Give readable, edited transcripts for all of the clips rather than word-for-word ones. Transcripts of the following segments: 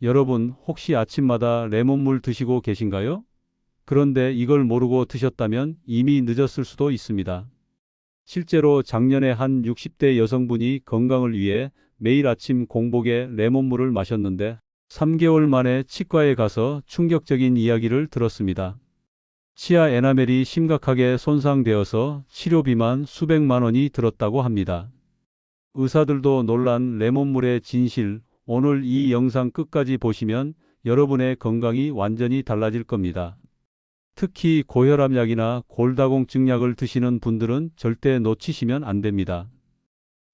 여러분, 혹시 아침마다 레몬물 드시고 계신가요? 그런데 이걸 모르고 드셨다면 이미 늦었을 수도 있습니다. 실제로 작년에 한 60대 여성분이 건강을 위해 매일 아침 공복에 레몬물을 마셨는데 3개월 만에 치과에 가서 충격적인 이야기를 들었습니다. 치아 에나멜이 심각하게 손상되어서 치료비만 수백만 원이 들었다고 합니다. 의사들도 놀란 레몬물의 진실, 오늘 이 영상 끝까지 보시면 여러분의 건강이 완전히 달라질 겁니다. 특히 고혈압약이나 골다공증 약을 드시는 분들은 절대 놓치시면 안 됩니다.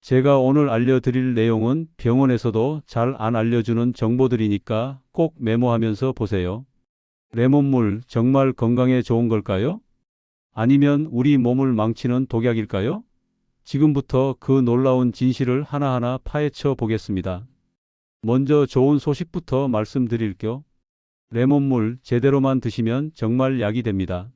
제가 오늘 알려드릴 내용은 병원에서도 잘 안 알려주는 정보들이니까 꼭 메모하면서 보세요. 레몬물 정말 건강에 좋은 걸까요? 아니면 우리 몸을 망치는 독약일까요? 지금부터 그 놀라운 진실을 하나하나 파헤쳐 보겠습니다. 먼저 좋은 소식부터 말씀드릴게요. 레몬물 제대로만 드시면 정말 약이 됩니다.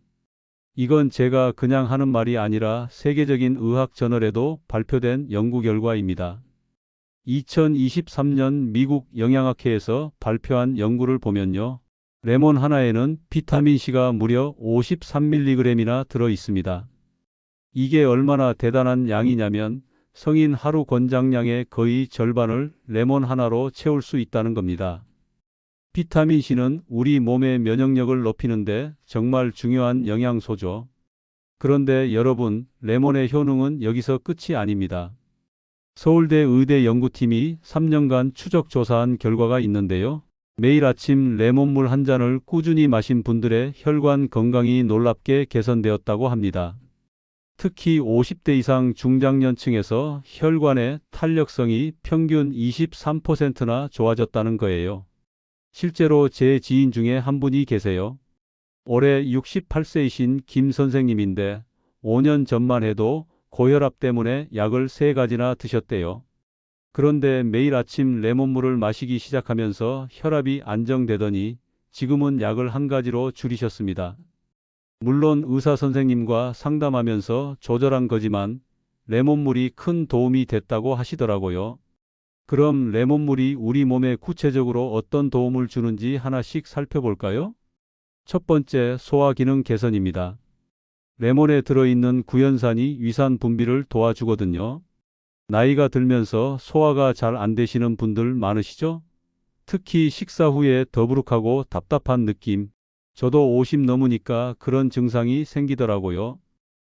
이건 제가 그냥 하는 말이 아니라 세계적인 의학 저널에도 발표된 연구 결과입니다. 2023년 미국 영양학회에서 발표한 연구를 보면요. 레몬 하나에는 비타민C가 무려 53mg이나 들어 있습니다. 이게 얼마나 대단한 양이냐면 성인 하루 권장량의 거의 절반을 레몬 하나로 채울 수 있다는 겁니다. 비타민C는 우리 몸의 면역력을 높이는데 정말 중요한 영양소죠. 그런데 여러분, 레몬의 효능은 여기서 끝이 아닙니다. 서울대 의대 연구팀이 3년간 추적 조사한 결과가 있는데요. 매일 아침 레몬물 한 잔을 꾸준히 마신 분들의 혈관 건강이 놀랍게 개선되었다고 합니다. 특히 50대 이상 중장년층에서 혈관의 탄력성이 평균 23%나 좋아졌다는 거예요. 실제로 제 지인 중에 한 분이 계세요. 올해 68세이신 김 선생님인데 5년 전만 해도 고혈압 때문에 약을 3가지나 드셨대요. 그런데 매일 아침 레몬물을 마시기 시작하면서 혈압이 안정되더니 지금은 약을 1가지로 줄이셨습니다. 물론 의사 선생님과 상담하면서 조절한 거지만 레몬물이 큰 도움이 됐다고 하시더라고요. 그럼 레몬물이 우리 몸에 구체적으로 어떤 도움을 주는지 하나씩 살펴볼까요? 첫 번째, 소화 기능 개선입니다. 레몬에 들어있는 구연산이 위산 분비를 도와주거든요. 나이가 들면서 소화가 잘 안 되시는 분들 많으시죠? 특히 식사 후에 더부룩하고 답답한 느낌. 저도 50 넘으니까 그런 증상이 생기더라고요.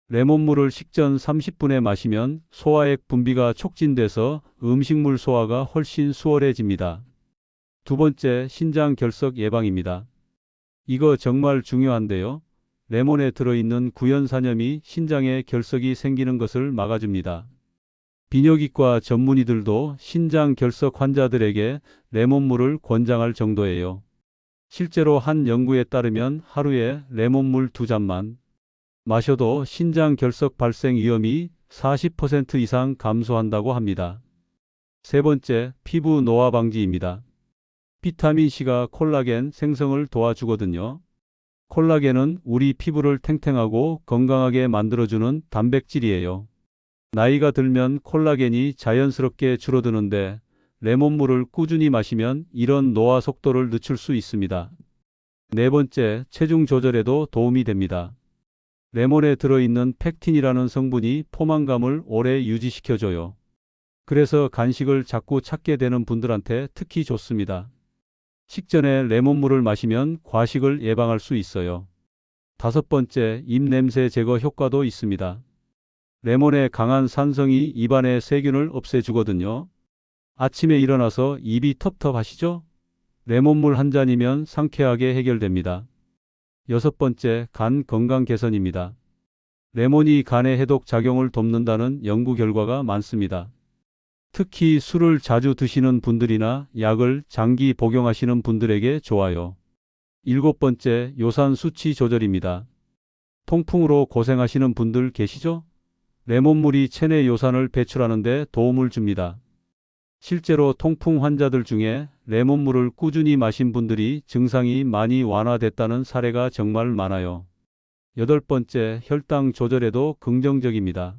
레몬물을 식전 30분에 마시면 소화액 분비가 촉진돼서 음식물 소화가 훨씬 수월해집니다. 두 번째, 신장 결석 예방입니다. 이거 정말 중요한데요. 레몬에 들어있는 구연산염이 신장에 결석이 생기는 것을 막아줍니다. 비뇨기과 전문의들도 신장 결석 환자들에게 레몬물을 권장할 정도예요. 실제로 한 연구에 따르면 하루에 레몬물 2잔만 마셔도 신장 결석 발생 위험이 40% 이상 감소한다고 합니다. 세 번째, 피부 노화 방지입니다. 비타민C가 콜라겐 생성을 도와주거든요. 콜라겐은 우리 피부를 탱탱하고 건강하게 만들어주는 단백질이에요. 나이가 들면 콜라겐이 자연스럽게 줄어드는데 레몬물을 꾸준히 마시면 이런 노화 속도를 늦출 수 있습니다. 네 번째, 체중 조절에도 도움이 됩니다. 레몬에 들어있는 펙틴이라는 성분이 포만감을 오래 유지시켜줘요. 그래서 간식을 자꾸 찾게 되는 분들한테 특히 좋습니다. 식전에 레몬물을 마시면 과식을 예방할 수 있어요. 다섯 번째, 입냄새 제거 효과도 있습니다. 레몬의 강한 산성이 입안의 세균을 없애주거든요. 아침에 일어나서 입이 텁텁하시죠? 레몬물 한 잔이면 상쾌하게 해결됩니다. 여섯 번째, 간 건강 개선입니다. 레몬이 간의 해독 작용을 돕는다는 연구 결과가 많습니다. 특히 술을 자주 드시는 분들이나 약을 장기 복용하시는 분들에게 좋아요. 일곱 번째, 요산 수치 조절입니다. 통풍으로 고생하시는 분들 계시죠? 레몬물이 체내 요산을 배출하는 데 도움을 줍니다. 실제로 통풍 환자들 중에 레몬물을 꾸준히 마신 분들이 증상이 많이 완화됐다는 사례가 정말 많아요. 여덟 번째, 혈당 조절에도 긍정적입니다.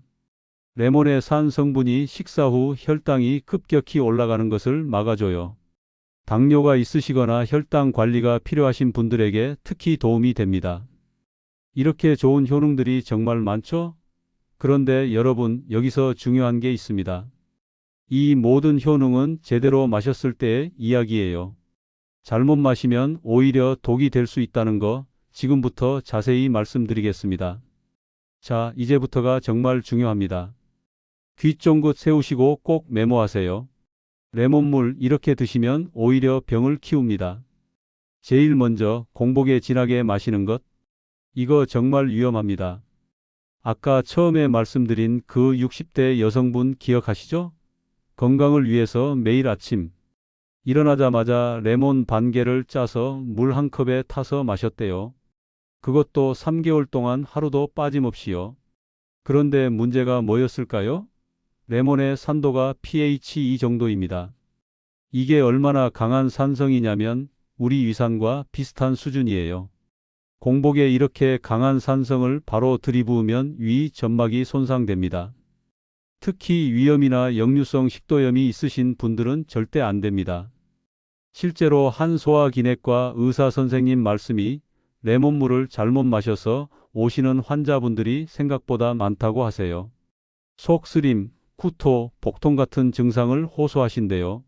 레몬의 산 성분이 식사 후 혈당이 급격히 올라가는 것을 막아줘요. 당뇨가 있으시거나 혈당 관리가 필요하신 분들에게 특히 도움이 됩니다. 이렇게 좋은 효능들이 정말 많죠? 그런데 여러분, 여기서 중요한 게 있습니다. 이 모든 효능은 제대로 마셨을 때의 이야기예요. 잘못 마시면 오히려 독이 될 수 있다는 거 지금부터 자세히 말씀드리겠습니다. 자, 이제부터가 정말 중요합니다. 귀 쫑긋 세우시고 꼭 메모하세요. 레몬물 이렇게 드시면 오히려 병을 키웁니다. 제일 먼저 공복에 진하게 마시는 것. 이거 정말 위험합니다. 아까 처음에 말씀드린 그 60대 여성분 기억하시죠? 건강을 위해서 매일 아침 일어나자마자 레몬 반 개를 짜서 물 한 컵에 타서 마셨대요. 그것도 3개월 동안 하루도 빠짐없이요. 그런데 문제가 뭐였을까요? 레몬의 산도가 pH 2 정도입니다. 이게 얼마나 강한 산성이냐면 우리 위산과 비슷한 수준이에요. 공복에 이렇게 강한 산성을 바로 들이부으면 위 점막이 손상됩니다. 특히 위염이나 역류성 식도염이 있으신 분들은 절대 안 됩니다. 실제로 한 소화기내과 의사 선생님 말씀이 레몬물을 잘못 마셔서 오시는 환자분들이 생각보다 많다고 하세요. 속쓰림, 구토, 복통 같은 증상을 호소하신대요.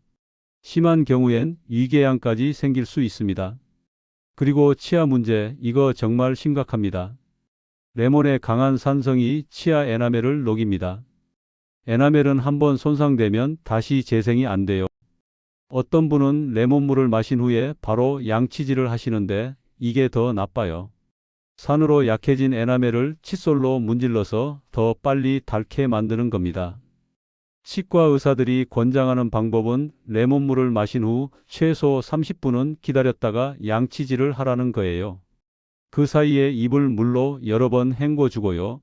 심한 경우엔 위궤양까지 생길 수 있습니다. 그리고 치아 문제, 이거 정말 심각합니다. 레몬의 강한 산성이 치아 에나멜을 녹입니다. 에나멜은 한번 손상되면 다시 재생이 안 돼요. 어떤 분은 레몬물을 마신 후에 바로 양치질을 하시는데 이게 더 나빠요. 산으로 약해진 에나멜을 칫솔로 문질러서 더 빨리 닳게 만드는 겁니다. 치과 의사들이 권장하는 방법은 레몬물을 마신 후 최소 30분은 기다렸다가 양치질을 하라는 거예요. 그 사이에 입을 물로 여러 번 헹궈주고요.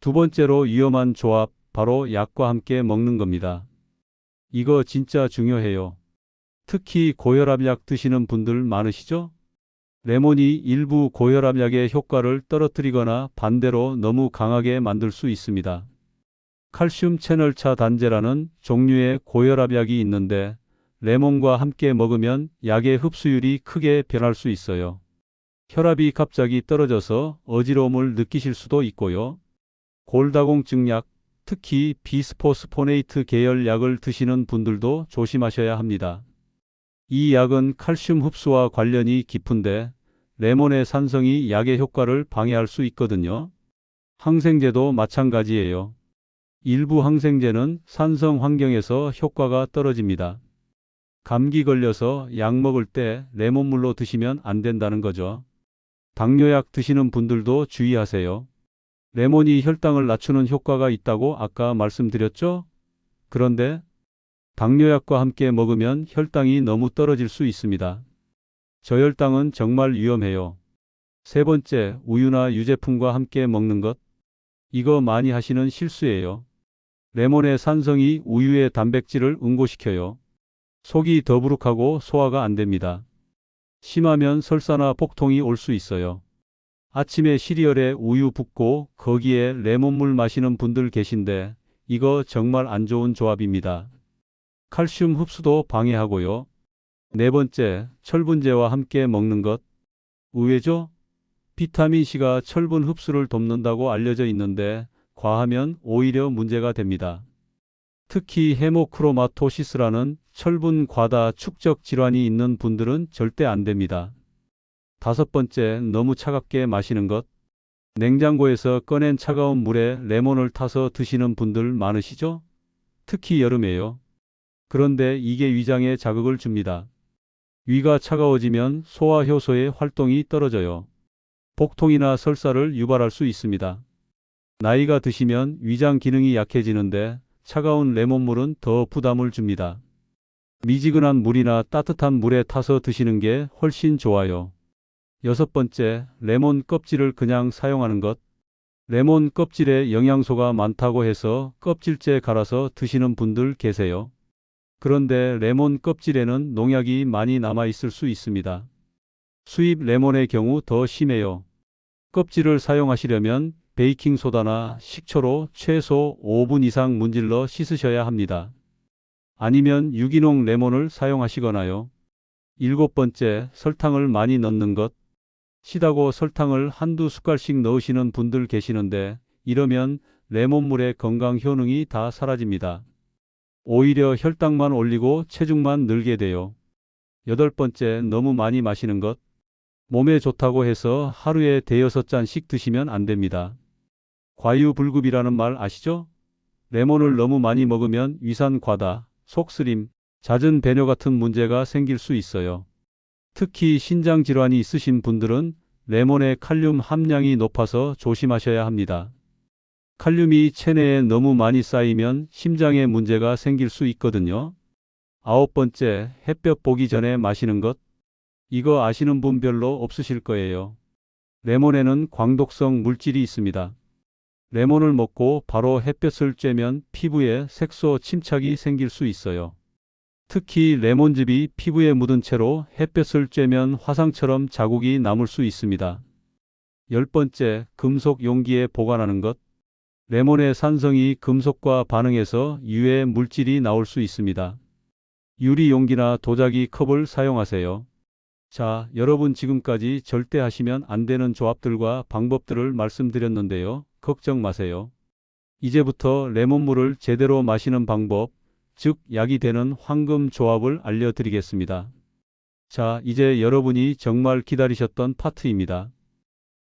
두 번째로 위험한 조합, 바로 약과 함께 먹는 겁니다. 이거 진짜 중요해요. 특히 고혈압약 드시는 분들 많으시죠? 레몬이 일부 고혈압약의 효과를 떨어뜨리거나 반대로 너무 강하게 만들 수 있습니다. 칼슘 채널차 단제라는 종류의 고혈압약이 있는데 레몬과 함께 먹으면 약의 흡수율이 크게 변할 수 있어요. 혈압이 갑자기 떨어져서 어지러움을 느끼실 수도 있고요. 골다공증 약, 특히 비스포스포네이트 계열 약을 드시는 분들도 조심하셔야 합니다. 이 약은 칼슘 흡수와 관련이 깊은데 레몬의 산성이 약의 효과를 방해할 수 있거든요. 항생제도 마찬가지예요. 일부 항생제는 산성 환경에서 효과가 떨어집니다. 감기 걸려서 약 먹을 때 레몬물로 드시면 안 된다는 거죠. 당뇨약 드시는 분들도 주의하세요. 레몬이 혈당을 낮추는 효과가 있다고 아까 말씀드렸죠? 그런데 당뇨약과 함께 먹으면 혈당이 너무 떨어질 수 있습니다. 저혈당은 정말 위험해요. 세 번째, 우유나 유제품과 함께 먹는 것. 이거 많이 하시는 실수예요. 레몬의 산성이 우유의 단백질을 응고시켜요. 속이 더부룩하고 소화가 안 됩니다. 심하면 설사나 복통이 올 수 있어요. 아침에 시리얼에 우유 붓고 거기에 레몬물 마시는 분들 계신데 이거 정말 안 좋은 조합입니다. 칼슘 흡수도 방해하고요. 네 번째, 철분제와 함께 먹는 것. 의외죠? 비타민C가 철분 흡수를 돕는다고 알려져 있는데 과하면 오히려 문제가 됩니다. 특히 헤모크로마토시스라는 철분 과다 축적 질환이 있는 분들은 절대 안 됩니다. 다섯 번째, 너무 차갑게 마시는 것. 냉장고에서 꺼낸 차가운 물에 레몬을 타서 드시는 분들 많으시죠? 특히 여름에요. 그런데 이게 위장에 자극을 줍니다. 위가 차가워지면 소화효소의 활동이 떨어져요. 복통이나 설사를 유발할 수 있습니다. 나이가 드시면 위장 기능이 약해지는데 차가운 레몬물은 더 부담을 줍니다. 미지근한 물이나 따뜻한 물에 타서 드시는 게 훨씬 좋아요. 여섯 번째, 레몬 껍질을 그냥 사용하는 것. 레몬 껍질에 영양소가 많다고 해서 껍질째 갈아서 드시는 분들 계세요. 그런데 레몬 껍질에는 농약이 많이 남아 있을 수 있습니다. 수입 레몬의 경우 더 심해요. 껍질을 사용하시려면 베이킹소다나 식초로 최소 5분 이상 문질러 씻으셔야 합니다. 아니면 유기농 레몬을 사용하시거나요. 7번째, 설탕을 많이 넣는 것. 시다고 설탕을 한두 숟갈씩 넣으시는 분들 계시는데 이러면 레몬물의 건강 효능이 다 사라집니다. 오히려 혈당만 올리고 체중만 늘게 돼요. 8번째, 너무 많이 마시는 것. 몸에 좋다고 해서 하루에 대여섯 잔씩 드시면 안 됩니다. 과유불급이라는 말 아시죠? 레몬을 너무 많이 먹으면 위산 과다, 속쓰림, 잦은 배뇨 같은 문제가 생길 수 있어요. 특히 신장 질환이 있으신 분들은 레몬의 칼륨 함량이 높아서 조심하셔야 합니다. 칼륨이 체내에 너무 많이 쌓이면 심장에 문제가 생길 수 있거든요. 9번째, 햇볕 보기 전에 마시는 것. 이거 아시는 분 별로 없으실 거예요. 레몬에는 광독성 물질이 있습니다. 레몬을 먹고 바로 햇볕을 쬐면 피부에 색소 침착이 생길 수 있어요. 특히 레몬즙이 피부에 묻은 채로 햇볕을 쬐면 화상처럼 자국이 남을 수 있습니다. 10번째, 금속 용기에 보관하는 것. 레몬의 산성이 금속과 반응해서 유해 물질이 나올 수 있습니다. 유리 용기나 도자기 컵을 사용하세요. 자, 여러분 지금까지 절대 하시면 안 되는 조합들과 방법들을 말씀드렸는데요. 걱정 마세요. 이제부터 레몬물을 제대로 마시는 방법, 즉 약이 되는 황금 조합을 알려드리겠습니다. 자, 이제 여러분이 정말 기다리셨던 파트입니다.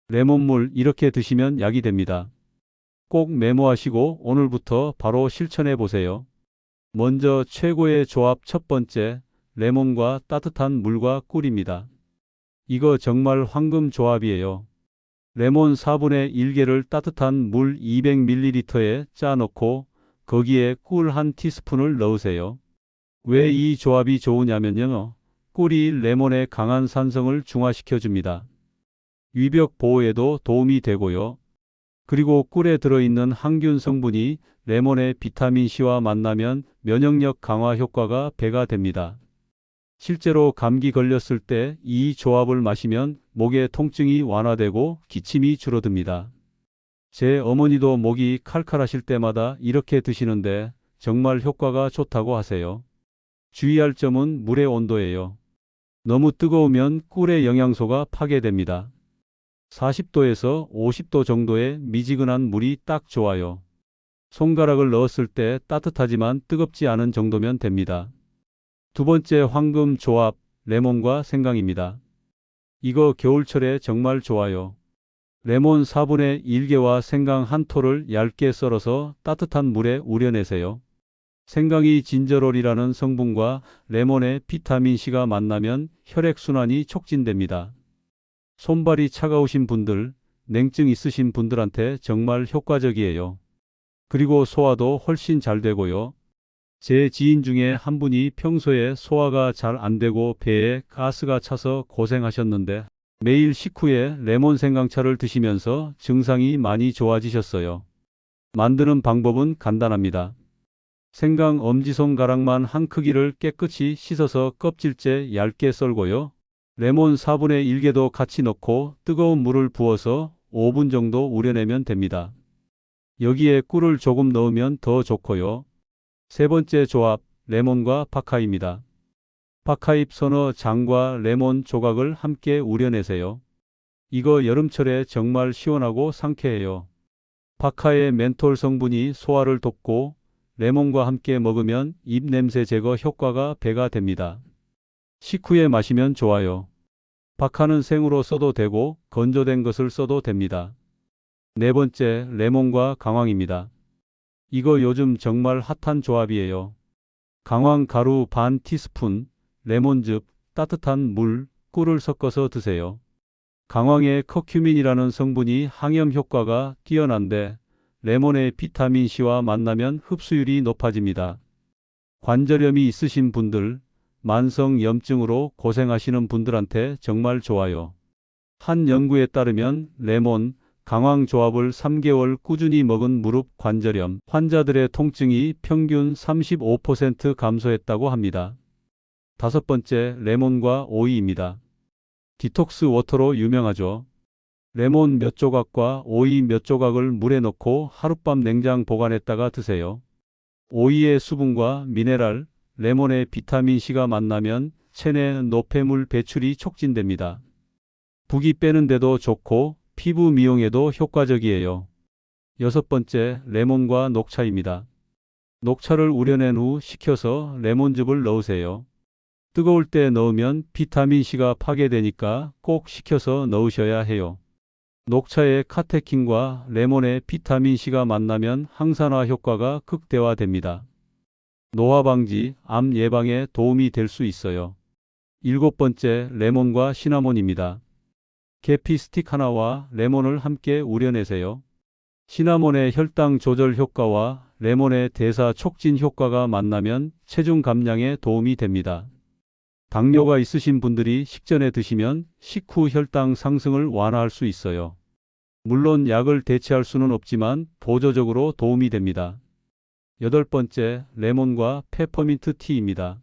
레몬물 이렇게 드시면 약이 됩니다. 꼭 메모하시고 오늘부터 바로 실천해 보세요. 먼저 최고의 조합 첫 번째, 레몬과 따뜻한 물과 꿀입니다. 이거 정말 황금 조합이에요. 레몬 4분의 1개를 따뜻한 물 200ml에 짜 넣고 거기에 꿀 한 티스푼을 넣으세요. 왜 이 조합이 좋으냐면요. 꿀이 레몬의 강한 산성을 중화시켜 줍니다. 위벽 보호에도 도움이 되고요. 그리고 꿀에 들어있는 항균 성분이 레몬의 비타민C와 만나면 면역력 강화 효과가 배가 됩니다. 실제로 감기 걸렸을 때 이 조합을 마시면 목의 통증이 완화되고 기침이 줄어듭니다. 제 어머니도 목이 칼칼하실 때마다 이렇게 드시는데 정말 효과가 좋다고 하세요. 주의할 점은 물의 온도예요. 너무 뜨거우면 꿀의 영양소가 파괴됩니다. 40도에서 50도 정도의 미지근한 물이 딱 좋아요. 손가락을 넣었을 때 따뜻하지만 뜨겁지 않은 정도면 됩니다. 두 번째 황금 조합, 레몬과 생강입니다. 이거 겨울철에 정말 좋아요. 레몬 4분의 1개와 생강 한 톨을 얇게 썰어서 따뜻한 물에 우려내세요. 생강이 진저롤이라는 성분과 레몬의 비타민C가 만나면 혈액순환이 촉진됩니다. 손발이 차가우신 분들, 냉증 있으신 분들한테 정말 효과적이에요. 그리고 소화도 훨씬 잘 되고요. 제 지인 중에 한 분이 평소에 소화가 잘 안 되고 배에 가스가 차서 고생하셨는데 매일 식후에 레몬 생강차를 드시면서 증상이 많이 좋아지셨어요. 만드는 방법은 간단합니다. 생강 엄지손가락만 한 크기를 깨끗이 씻어서 껍질째 얇게 썰고요. 레몬 4분의 1개도 같이 넣고 뜨거운 물을 부어서 5분 정도 우려내면 됩니다. 여기에 꿀을 조금 넣으면 더 좋고요. 세 번째 조합, 레몬과 박하입니다. 박하잎 서너 장과 레몬 조각을 함께 우려내세요. 이거 여름철에 정말 시원하고 상쾌해요. 박하의 멘톨 성분이 소화를 돕고 레몬과 함께 먹으면 입 냄새 제거 효과가 배가 됩니다. 식후에 마시면 좋아요. 박하는 생으로 써도 되고 건조된 것을 써도 됩니다. 네 번째, 레몬과 강황입니다. 이거 요즘 정말 핫한 조합이에요. 강황 가루 반 티스푼, 레몬즙, 따뜻한 물, 꿀을 섞어서 드세요. 강황의 커큐민이라는 성분이 항염 효과가 뛰어난데 레몬의 비타민C와 만나면 흡수율이 높아집니다. 관절염이 있으신 분들, 만성 염증으로 고생하시는 분들한테 정말 좋아요. 한 연구에 따르면 레몬, 강황 조합을 3개월 꾸준히 먹은 무릎 관절염 환자들의 통증이 평균 35% 감소했다고 합니다. 다섯 번째, 레몬과 오이입니다. 디톡스 워터로 유명하죠. 레몬 몇 조각과 오이 몇 조각을 물에 넣고 하룻밤 냉장 보관했다가 드세요. 오이의 수분과 미네랄, 레몬의 비타민C가 만나면 체내 노폐물 배출이 촉진됩니다. 붓기 빼는데도 좋고 피부 미용에도 효과적이에요. 6번째, 레몬과 녹차입니다. 녹차를 우려낸 후 식혀서 레몬즙을 넣으세요. 뜨거울 때 넣으면 비타민C가 파괴되니까 꼭 식혀서 넣으셔야 해요. 녹차의 카테킨과 레몬의 비타민C가 만나면 항산화 효과가 극대화됩니다. 노화 방지, 암 예방에 도움이 될 수 있어요. 7번째, 레몬과 시나몬입니다. 계피 스틱 하나와 레몬을 함께 우려내세요. 시나몬의 혈당 조절 효과와 레몬의 대사 촉진 효과가 만나면 체중 감량에 도움이 됩니다. 당뇨가 있으신 분들이 식전에 드시면 식후 혈당 상승을 완화할 수 있어요. 물론 약을 대체할 수는 없지만 보조적으로 도움이 됩니다. 8번째, 레몬과 페퍼민트 티입니다.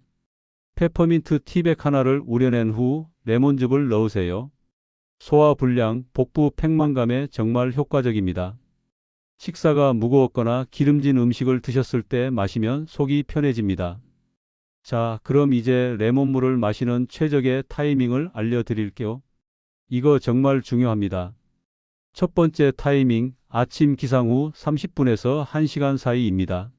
페퍼민트 티백 하나를 우려낸 후 레몬즙을 넣으세요. 소화불량, 복부 팽만감에 정말 효과적입니다. 식사가 무거웠거나 기름진 음식을 드셨을 때 마시면 속이 편해집니다. 자, 그럼 이제 레몬물을 마시는 최적의 타이밍을 알려드릴게요. 이거 정말 중요합니다. 첫 번째 타이밍, 아침 기상 후 30분에서 1시간 사이입니다.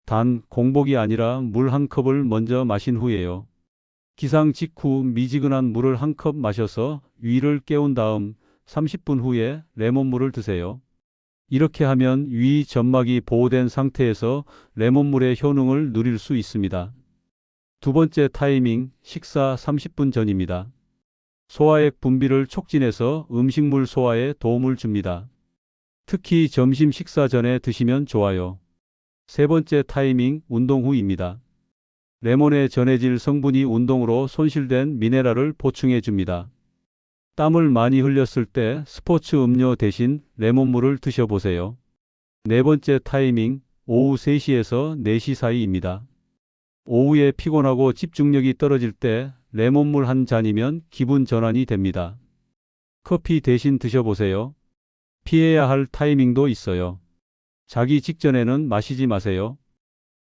단, 공복이 아니라 물 한 컵을 먼저 마신 후예요. 기상 직후 미지근한 물을 한 컵 마셔서 위를 깨운 다음 30분 후에 레몬물을 드세요. 이렇게 하면 위 점막이 보호된 상태에서 레몬물의 효능을 누릴 수 있습니다. 두 번째 타이밍, 식사 30분 전입니다. 소화액 분비를 촉진해서 음식물 소화에 도움을 줍니다. 특히 점심 식사 전에 드시면 좋아요. 세 번째 타이밍, 운동 후입니다. 레몬의 전해질 성분이 운동으로 손실된 미네랄을 보충해 줍니다. 땀을 많이 흘렸을 때 스포츠 음료 대신 레몬물을 드셔보세요. 네 번째 타이밍, 오후 3시에서 4시 사이입니다. 오후에 피곤하고 집중력이 떨어질 때 레몬물 한 잔이면 기분 전환이 됩니다. 커피 대신 드셔보세요. 피해야 할 타이밍도 있어요. 자기 직전에는 마시지 마세요.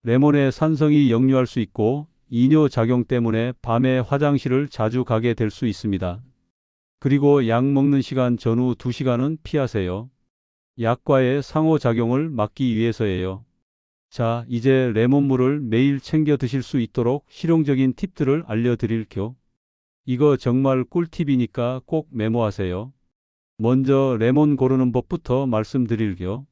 레몬의 산성이 역류할 수 있고 이뇨 작용 때문에 밤에 화장실을 자주 가게 될 수 있습니다. 그리고 약 먹는 시간 전후 2시간은 피하세요. 약과의 상호작용을 막기 위해서예요. 자, 이제 레몬물을 매일 챙겨 드실 수 있도록 실용적인 팁들을 알려드릴게요. 이거 정말 꿀팁이니까 꼭 메모하세요. 먼저 레몬 고르는 법부터 말씀드릴게요.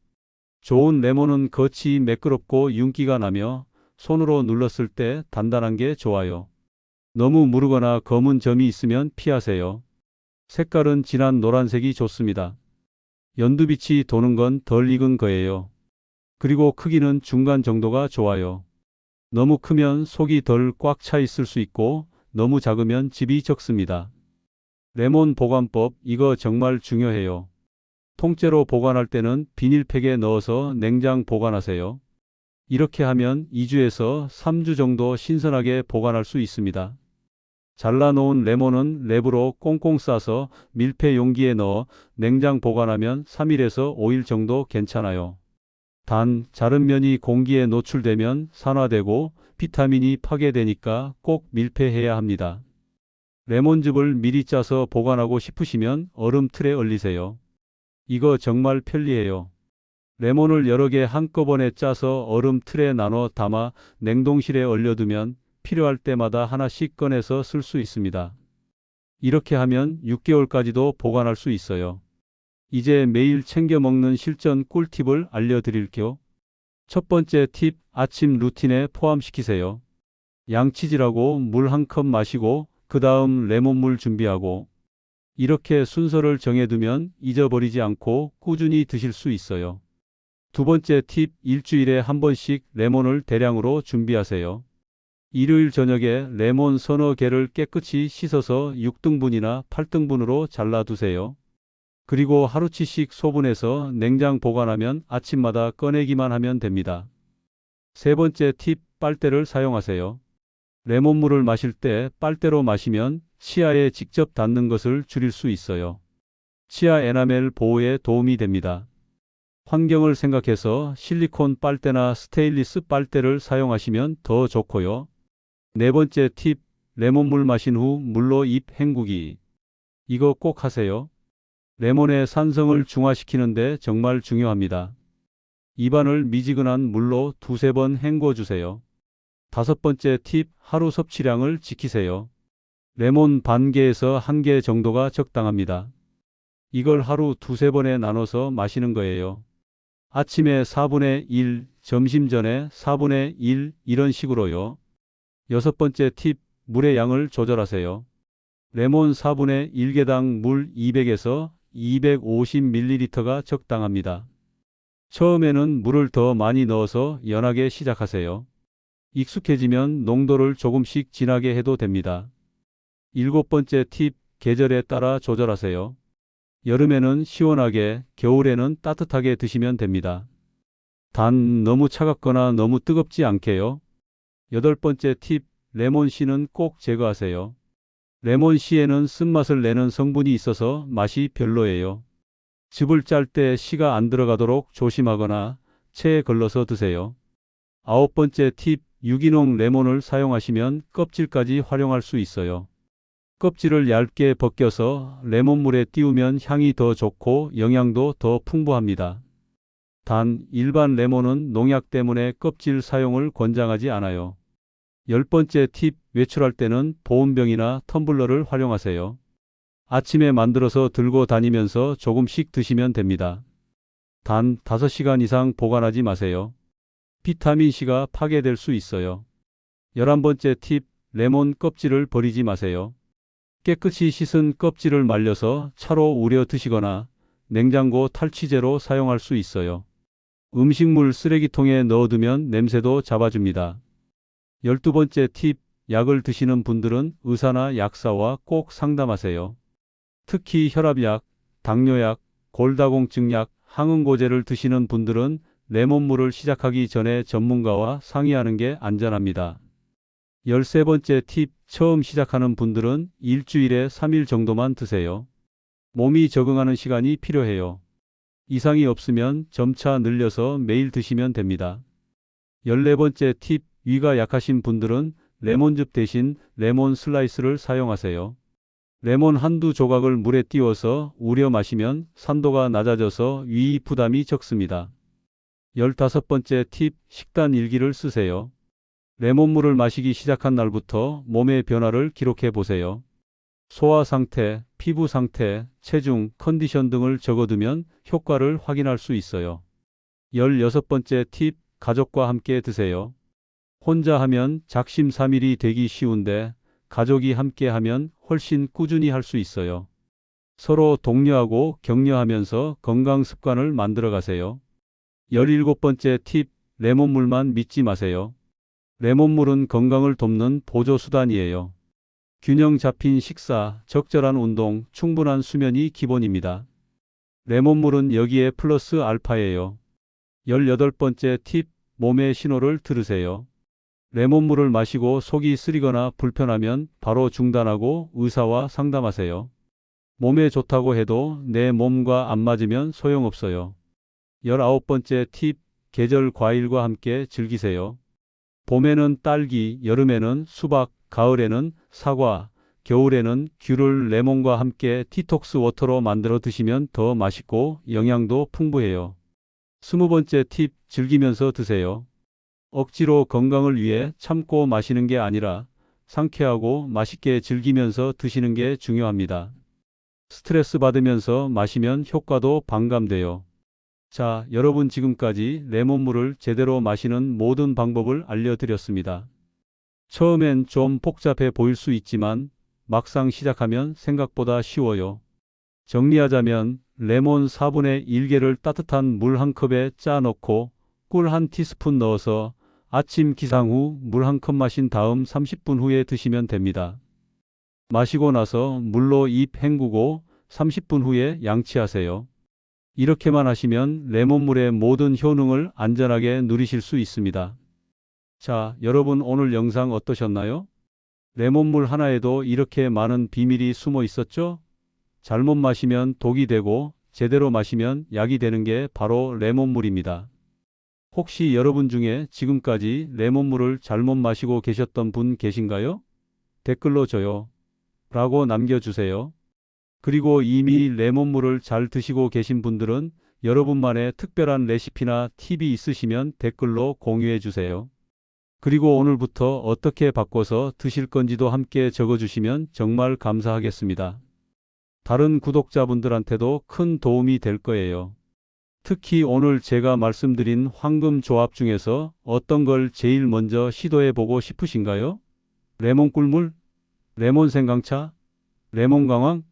좋은 레몬은 겉이 매끄럽고 윤기가 나며 손으로 눌렀을 때 단단한 게 좋아요. 너무 무르거나 검은 점이 있으면 피하세요. 색깔은 진한 노란색이 좋습니다. 연두빛이 도는 건 덜 익은 거예요. 그리고 크기는 중간 정도가 좋아요. 너무 크면 속이 덜 꽉 차 있을 수 있고 너무 작으면 즙이 적습니다. 레몬 보관법, 이거 정말 중요해요. 통째로 보관할 때는 비닐팩에 넣어서 냉장 보관하세요. 이렇게 하면 2주에서 3주 정도 신선하게 보관할 수 있습니다. 잘라놓은 레몬은 랩으로 꽁꽁 싸서 밀폐 용기에 넣어 냉장 보관하면 3일에서 5일 정도 괜찮아요. 단, 자른 면이 공기에 노출되면 산화되고 비타민이 파괴되니까 꼭 밀폐해야 합니다. 레몬즙을 미리 짜서 보관하고 싶으시면 얼음 틀에 얼리세요. 이거 정말 편리해요. 레몬을 여러 개 한꺼번에 짜서 얼음 틀에 나눠 담아 냉동실에 얼려두면 필요할 때마다 하나씩 꺼내서 쓸 수 있습니다. 이렇게 하면 6개월까지도 보관할 수 있어요. 이제 매일 챙겨 먹는 실전 꿀팁을 알려드릴게요. 첫 번째 팁, 아침 루틴에 포함시키세요. 양치질하고 물 한 컵 마시고 그 다음 레몬물 준비하고 이렇게 순서를 정해두면 잊어버리지 않고 꾸준히 드실 수 있어요. 두 번째 팁, 일주일에 한 번씩 레몬을 대량으로 준비하세요. 일요일 저녁에 레몬 서너 개를 깨끗이 씻어서 6등분이나 8등분으로 잘라두세요. 그리고 하루치씩 소분해서 냉장 보관하면 아침마다 꺼내기만 하면 됩니다. 세 번째 팁, 빨대를 사용하세요. 레몬물을 마실 때 빨대로 마시면 치아에 직접 닿는 것을 줄일 수 있어요. 치아 에나멜 보호에 도움이 됩니다. 환경을 생각해서 실리콘 빨대나 스테인리스 빨대를 사용하시면 더 좋고요. 네 번째 팁, 레몬물 마신 후 물로 입 헹구기. 이거 꼭 하세요. 레몬의 산성을 중화시키는데 정말 중요합니다. 입안을 미지근한 물로 두세 번 헹궈 주세요. 5번째 팁, 하루 섭취량을 지키세요. 레몬 반 개에서 1개 정도가 적당합니다. 이걸 하루 두세 번에 나눠서 마시는 거예요. 아침에 4분의 1, 점심 전에 4분의 1, 이런 식으로요. 6번째 팁, 물의 양을 조절하세요. 레몬 4분의 1개당 물 200에서 250ml가 적당합니다. 처음에는 물을 더 많이 넣어서 연하게 시작하세요. 익숙해지면 농도를 조금씩 진하게 해도 됩니다. 7번째 팁, 계절에 따라 조절하세요. 여름에는 시원하게, 겨울에는 따뜻하게 드시면 됩니다. 단 너무 차갑거나 너무 뜨겁지 않게요. 8번째 팁, 레몬 씨는 꼭 제거하세요. 레몬 씨에는 쓴맛을 내는 성분이 있어서 맛이 별로예요. 즙을 짤 때 씨가 안 들어가도록 조심하거나 체에 걸러서 드세요. 9번째 팁, 유기농 레몬을 사용하시면 껍질까지 활용할 수 있어요. 껍질을 얇게 벗겨서 레몬물에 띄우면 향이 더 좋고 영양도 더 풍부합니다. 단, 일반 레몬은 농약 때문에 껍질 사용을 권장하지 않아요. 10번째 팁, 외출할 때는 보온병이나 텀블러를 활용하세요. 아침에 만들어서 들고 다니면서 조금씩 드시면 됩니다. 단 5시간 이상 보관하지 마세요. 비타민C가 파괴될 수 있어요. 11번째 팁, 레몬 껍질을 버리지 마세요. 깨끗이 씻은 껍질을 말려서 차로 우려 드시거나 냉장고 탈취제로 사용할 수 있어요. 음식물 쓰레기통에 넣어두면 냄새도 잡아줍니다. 12번째 팁, 약을 드시는 분들은 의사나 약사와 꼭 상담하세요. 특히 혈압약, 당뇨약, 골다공증약, 항응고제를 드시는 분들은 레몬물을 시작하기 전에 전문가와 상의하는 게 안전합니다. 13번째 팁, 처음 시작하는 분들은 일주일에 3일 정도만 드세요. 몸이 적응하는 시간이 필요해요. 이상이 없으면 점차 늘려서 매일 드시면 됩니다. 14번째 팁, 위가 약하신 분들은 레몬즙 대신 레몬 슬라이스를 사용하세요. 레몬 한두 조각을 물에 띄워서 우려 마시면 산도가 낮아져서 위 부담이 적습니다. 15번째 팁, 식단 일기를 쓰세요. 레몬물을 마시기 시작한 날부터 몸의 변화를 기록해 보세요. 소화 상태, 피부 상태, 체중, 컨디션 등을 적어두면 효과를 확인할 수 있어요. 16번째 팁, 가족과 함께 드세요. 혼자 하면 작심삼일이 되기 쉬운데 가족이 함께 하면 훨씬 꾸준히 할 수 있어요. 서로 독려하고 격려하면서 건강 습관을 만들어 가세요. 17번째 팁, 레몬물만 믿지 마세요. 레몬물은 건강을 돕는 보조 수단이에요. 균형 잡힌 식사, 적절한 운동, 충분한 수면이 기본입니다. 레몬물은 여기에 플러스 알파예요. 18번째 팁, 몸의 신호를 들으세요. 레몬물을 마시고 속이 쓰리거나 불편하면 바로 중단하고 의사와 상담하세요. 몸에 좋다고 해도 내 몸과 안 맞으면 소용없어요. 19번째 팁, 계절 과일과 함께 즐기세요. 봄에는 딸기, 여름에는 수박, 가을에는 사과, 겨울에는 귤을 레몬과 함께 디톡스 워터로 만들어 드시면 더 맛있고 영양도 풍부해요. 20번째 팁, 즐기면서 드세요. 억지로 건강을 위해 참고 마시는 게 아니라 상쾌하고 맛있게 즐기면서 드시는 게 중요합니다. 스트레스 받으면서 마시면 효과도 반감돼요. 자, 여러분 지금까지 레몬물을 제대로 마시는 모든 방법을 알려드렸습니다. 처음엔 좀 복잡해 보일 수 있지만 막상 시작하면 생각보다 쉬워요. 정리하자면 레몬 4분의 1개를 따뜻한 물 한 컵에 짜 넣고 꿀 한 티스푼 넣어서 아침 기상 후 물 한 컵 마신 다음 30분 후에 드시면 됩니다. 마시고 나서 물로 입 헹구고 30분 후에 양치하세요. 이렇게만 하시면 레몬물의 모든 효능을 안전하게 누리실 수 있습니다. 자, 여러분 오늘 영상 어떠셨나요? 레몬물 하나에도 이렇게 많은 비밀이 숨어 있었죠? 잘못 마시면 독이 되고 제대로 마시면 약이 되는 게 바로 레몬물입니다. 혹시 여러분 중에 지금까지 레몬물을 잘못 마시고 계셨던 분 계신가요? 댓글로 줘요 라고 남겨주세요. 그리고 이미 레몬물을 잘 드시고 계신 분들은 여러분만의 특별한 레시피나 팁이 있으시면 댓글로 공유해 주세요. 그리고 오늘부터 어떻게 바꿔서 드실 건지도 함께 적어주시면 정말 감사하겠습니다. 다른 구독자분들한테도 큰 도움이 될 거예요. 특히 오늘 제가 말씀드린 황금 조합 중에서 어떤 걸 제일 먼저 시도해 보고 싶으신가요? 레몬 꿀물? 레몬 생강차? 레몬 강황?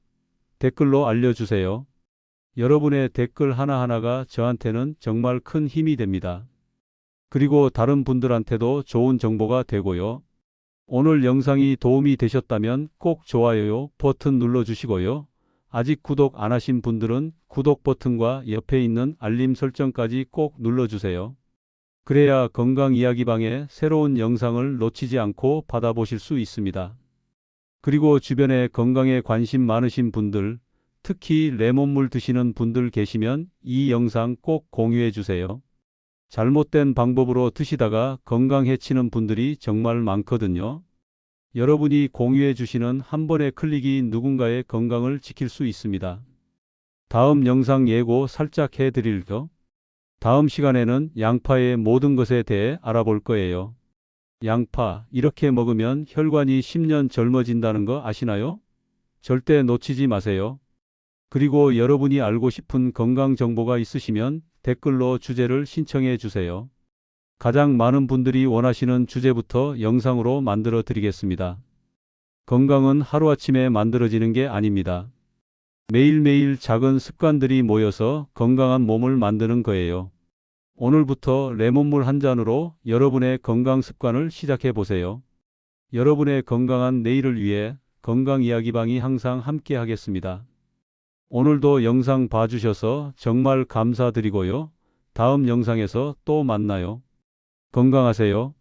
댓글로 알려주세요. 여러분의 댓글 하나하나가 저한테는 정말 큰 힘이 됩니다. 그리고 다른 분들한테도 좋은 정보가 되고요. 오늘 영상이 도움이 되셨다면 꼭 좋아요 버튼 눌러주시고요. 아직 구독 안 하신 분들은 구독 버튼과 옆에 있는 알림 설정까지 꼭 눌러주세요. 그래야 건강 이야기방의 새로운 영상을 놓치지 않고 받아보실 수 있습니다. 그리고 주변에 건강에 관심 많으신 분들, 특히 레몬물 드시는 분들 계시면 이 영상 꼭 공유해 주세요. 잘못된 방법으로 드시다가 건강 해치는 분들이 정말 많거든요. 여러분이 공유해 주시는 한 번의 클릭이 누군가의 건강을 지킬 수 있습니다. 다음 영상 예고 살짝 해드릴게요. 다음 시간에는 양파의 모든 것에 대해 알아볼 거예요. 양파, 이렇게 먹으면 혈관이 10년 젊어진다는 거 아시나요? 절대 놓치지 마세요. 그리고 여러분이 알고 싶은 건강 정보가 있으시면 댓글로 주제를 신청해 주세요. 가장 많은 분들이 원하시는 주제부터 영상으로 만들어 드리겠습니다. 건강은 하루아침에 만들어지는 게 아닙니다. 매일매일 작은 습관들이 모여서 건강한 몸을 만드는 거예요. 오늘부터 레몬물 한 잔으로 여러분의 건강 습관을 시작해 보세요. 여러분의 건강한 내일을 위해 건강 이야기방이 항상 함께 하겠습니다. 오늘도 영상 봐주셔서 정말 감사드리고요. 다음 영상에서 또 만나요. 건강하세요.